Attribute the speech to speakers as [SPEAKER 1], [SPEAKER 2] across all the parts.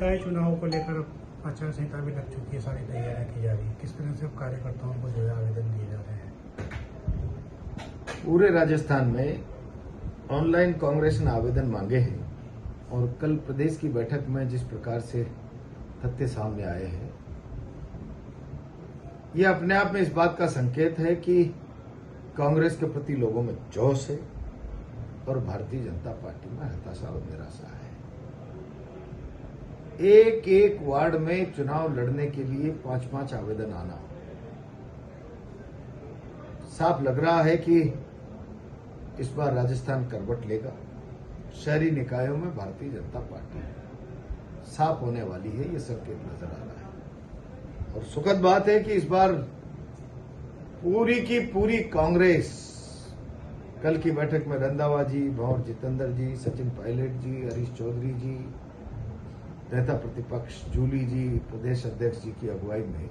[SPEAKER 1] तय चुनाव को लेकर आचार संहिता भी लग चुकी है, सारी तैयारियां की जा रही है। किस तरह से अब कार्यकर्ताओं को जो है आवेदन दिए जा रहे हैं?
[SPEAKER 2] पूरे राजस्थान में ऑनलाइन कांग्रेस ने आवेदन मांगे हैं और कल प्रदेश की बैठक में जिस प्रकार से तथ्य सामने आए हैं, ये अपने आप में इस बात का संकेत है कि कांग्रेस के प्रति लोगों में जोश है और भारतीय जनता पार्टी में हताशा और निराशा है। एक एक वार्ड में चुनाव लड़ने के लिए 5-5 आवेदन आना, साफ लग रहा है कि इस बार राजस्थान करवट लेगा। शहरी निकायों में भारतीय जनता पार्टी साफ होने वाली है, ये संकेत नजर आ रहा है। और सुखद बात है कि इस बार पूरी की पूरी कांग्रेस, कल की बैठक में रंधावा जी, भंवर जितेंद्र जी, सचिन पायलट जी, हरीश चौधरी जी, नेता प्रतिपक्ष जूली जी, प्रदेश अध्यक्ष जी की अगुवाई में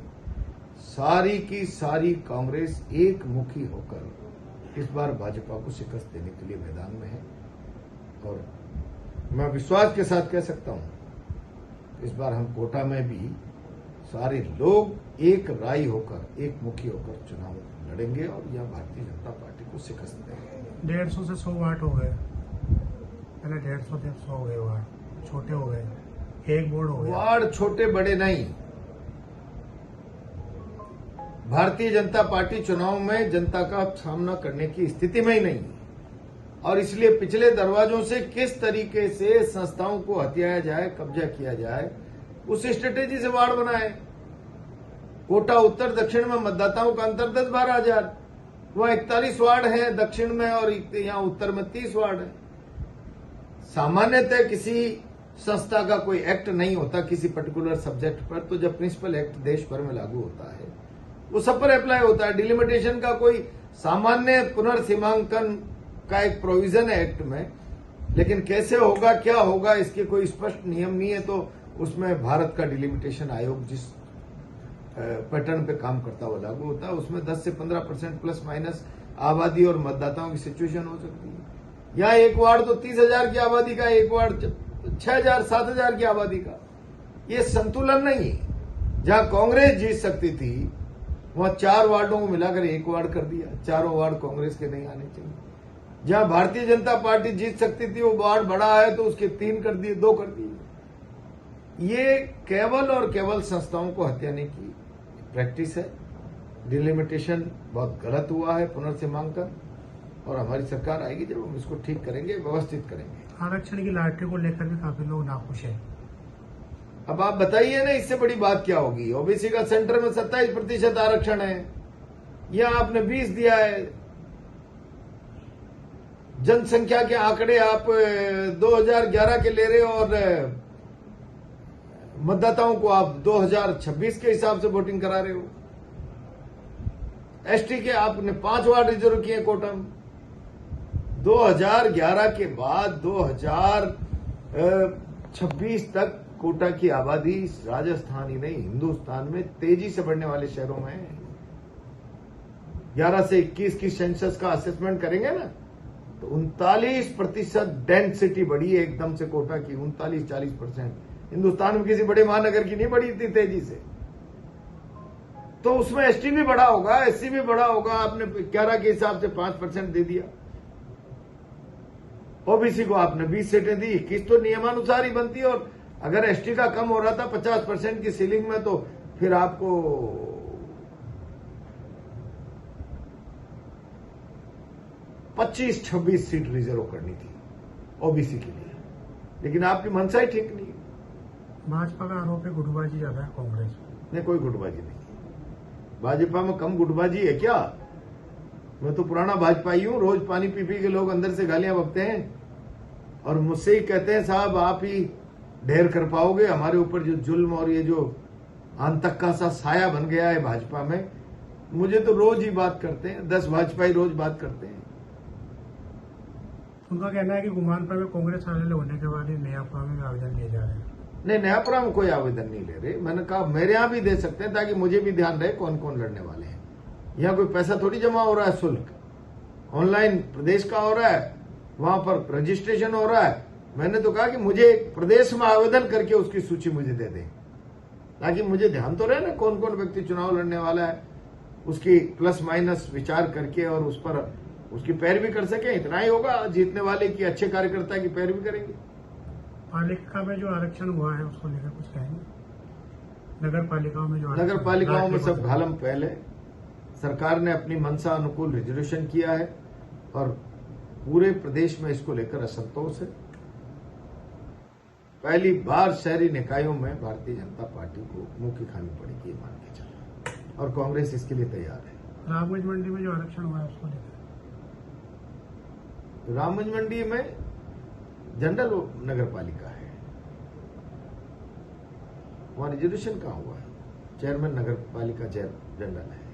[SPEAKER 2] सारी की सारी कांग्रेस एक मुखी होकर इस बार भाजपा को शिकस्त देने के लिए मैदान में है। और मैं विश्वास के साथ कह सकता हूं, इस बार हम कोटा में भी सारे लोग एक राय होकर, एक मुखी होकर चुनाव लड़ेंगे और यह भारतीय जनता पार्टी को शिकस्त देंगे।
[SPEAKER 1] 150 से 100 वार्ड हो गए, पहले 150 से 100 हो गए, वार्ड छोटे हो गए, एक बोर्ड हो गया।
[SPEAKER 2] वार्ड छोटे बड़े नहीं, भारतीय जनता पार्टी चुनाव में जनता का सामना करने की स्थिति में ही नहीं है और इसलिए पिछले दरवाजों से किस तरीके से संस्थाओं को हथियाया जाए, कब्जा किया जाए, उस स्ट्रेटेजी से वार्ड बनाए। कोटा उत्तर दक्षिण में मतदाताओं का अंतर 10-12 हजार, वह 41 वार्ड है दक्षिण में और यहाँ उत्तर में 30 वार्ड है। सामान्यतः किसी संस्था का कोई एक्ट नहीं होता किसी पर्टिकुलर सब्जेक्ट पर, तो जब प्रिंसिपल एक्ट देश भर में लागू होता है वो सब पर अप्लाई होता है। डिलिमिटेशन का कोई सामान्य पुनर्सीमांकन का एक प्रोविजन है एक्ट में, लेकिन कैसे होगा, क्या होगा, इसके कोई स्पष्ट नियम नहीं है। तो उसमें भारत का डिलिमिटेशन आयोग जिस पैटर्न पे काम करता हुआ लागू होता है, उसमें 10 से 15% प्लस माइनस आबादी और मतदाताओं की सिचुएशन हो सकती है। यहाँ एक वार्ड तो 30,000 की आबादी का, एक वार्ड 6,000 7,000 की आबादी का, ये संतुलन नहीं है। जहां कांग्रेस जीत सकती थी वहां 4 वार्डों को मिलाकर एक वार्ड कर दिया, चारों वार्ड कांग्रेस के नहीं आने चाहिए। जहां भारतीय जनता पार्टी जीत सकती थी वो वार्ड बड़ा है तो उसके 3 कर दिए, 2 कर दिए। ये केवल और केवल संस्थाओं को हथियाने की प्रैक्टिस है। डिलिमिटेशन बहुत गलत हुआ है, पुनर्सीमांकन, और हमारी सरकार आएगी जब हम इसको ठीक करेंगे, व्यवस्थित करेंगे।
[SPEAKER 1] आरक्षण की लॉटरी को लेकर भी काफी लोग नाखुश हैं।
[SPEAKER 2] अब आप बताइए ना, इससे बड़ी बात क्या होगी। ओबीसी का सेंटर में 27% आरक्षण है, यहां आपने 20 दिया है। जनसंख्या के आंकड़े आप 2011 के ले रहे हो और मतदाताओं को आप 2026 के हिसाब से वोटिंग करा रहे हो। एसटी के आपने 5 वार्ड रिजर्व किए कोटा में। 2011 के बाद 2026 तक कोटा की आबादी राजस्थान ही नहीं हिंदुस्तान में तेजी से बढ़ने वाले शहरों में है। 11 से 21 की सेंसस का असेसमेंट करेंगे ना, तो 39% डेंसिटी बढ़ी है एकदम से कोटा की, 39-40%। हिंदुस्तान में किसी बड़े महानगर की नहीं बढ़ी इतनी तेजी से। तो उसमें एसटी भी बढ़ा होगा, एससी भी बढ़ा होगा। आपने 11 के हिसाब से 5% दे दिया। ओबीसी को आपने 20 सीटें दी, 21 तो नियमानुसार ही बनती है। और अगर एसटी का कम हो रहा था 50% की सीलिंग में, तो फिर आपको 25-26 सीट रिजर्व करनी थी ओबीसी के लिए, लेकिन आपकी मनसा ही ठीक नहीं है।
[SPEAKER 1] भाजपा का आरोप है गुटबाजी ज्यादा है कांग्रेस
[SPEAKER 2] में। कोई गुटबाजी नहीं, भाजपा में कम गुटबाजी है क्या? मैं तो पुराना भाजपाई हूं। रोज पानी पी पी के लोग अंदर से गालियां बकते हैं और मुझसे ही कहते हैं साहब आप ही ढेर कर पाओगे हमारे ऊपर जो जुल्म और ये जो आतंक का सा साया बन गया है भाजपा में। मुझे तो रोज ही बात करते हैं, 10 भाजपाई रोज बात करते हैं।
[SPEAKER 1] उनका कहना है कि गुमानपुर में कांग्रेस शामिल होने के बाद ही नयापुरा में आवेदन लिए जा रहे हैं।
[SPEAKER 2] नहीं, नयापुरा में कोई आवेदन नहीं ले रहे। मैंने कहा मेरे यहां भी दे सकते हैं ताकि मुझे भी ध्यान रहे कौन कौन लड़ने वाले हैं। यहाँ कोई पैसा थोड़ी जमा हो रहा है, शुल्क ऑनलाइन प्रदेश का हो रहा है, वहां पर रजिस्ट्रेशन हो रहा है मैंने तो कहा कि मुझे एक प्रदेश में आवेदन करके उसकी सूची मुझे दे दें, ताकि मुझे ध्यान तो रहे ना कौन कौन व्यक्ति चुनाव लड़ने वाला है, उसकी प्लस माइनस विचार करके और उस पर उसकी पैरवी कर सके। इतना ही होगा, जीतने वाले की, अच्छे कार्यकर्ता की पैरवी करेंगे।
[SPEAKER 1] पालिका में जो आरक्षण हुआ है उसको लेकर कुछ कहेंगे? नगर पालिकाओं में जो
[SPEAKER 2] नगर पालिकाओं में सब घालम पहले सरकार ने अपनी मनसा अनुकूल रिजर्वेशन किया है और पूरे प्रदेश में इसको लेकर असंतोष है। पहली बार शहरी निकायों में भारतीय जनता पार्टी को मुंह की खानी पड़ेगी, मान के चलो, और कांग्रेस इसके लिए तैयार है।
[SPEAKER 1] रामगंज मंडी में जो आरक्षण हुआ है उसको लेकर?
[SPEAKER 2] रामगंज मंडी में जनरल नगर पालिका है, वहां रिजर्वेशन कहां हुआ है? चेयरमैन नगर पालिका जनरल है।